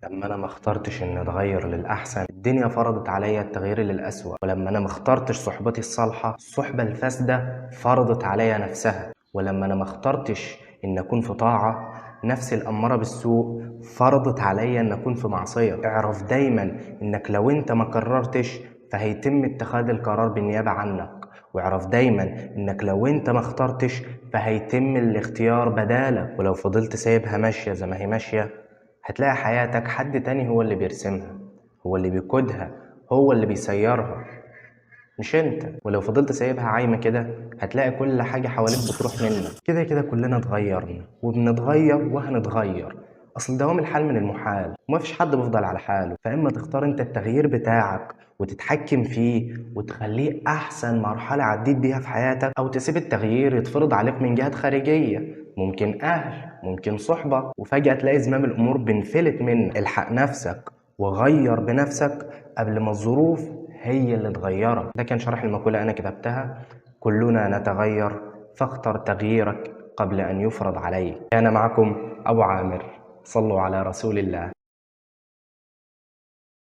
لما انا ما اخترتش اني اتغير للاحسن الدنيا فرضت عليا التغيير للاسوأ، ولما انا ما اخترتش صحبتي الصالحه الصحبه الفاسده فرضت عليا نفسها، ولما انا ما اخترتش ان اكون في طاعه نفس الاماره بالسوء فرضت عليا ان اكون في معصيه. اعرف دايما انك لو انت ما قررتش فهيتم اتخاذ القرار بالنيابه عنك، واعرف دايما انك لو انت ما اخترتش فهيتم الاختيار بدالك. ولو فضلت سايبها ماشيه زي ما هي ماشيه هتلاقي حياتك حد تاني هو اللي بيرسمها، هو اللي بيقودها، هو اللي بيسيرها، مش انت. ولو فضلت سايبها عايمة كده هتلاقي كل حاجة حواليك بتروح منك. كده كده كلنا اتغيرنا وبنتغير وهنتغير، اصل دوام الحال من المحال ومفيش حد بيفضل على حاله. فاما تختار انت التغيير بتاعك وتتحكم فيه وتخليه احسن مرحلة عديت بيها في حياتك، او تسيب التغيير يتفرض عليك من جهات خارجية، ممكن اهل، ممكن صحبة، وفجأة تلاقي زمام الامور بنفلت منك. الحق نفسك وغير بنفسك قبل ما الظروف هي اللي تغيرك. ده كان شرح المقولة أنا كتبتها: كلنا نتغير فاختر تغييرك قبل أن يفرض عليك. كان معكم أبو عامر، صلوا على رسول الله.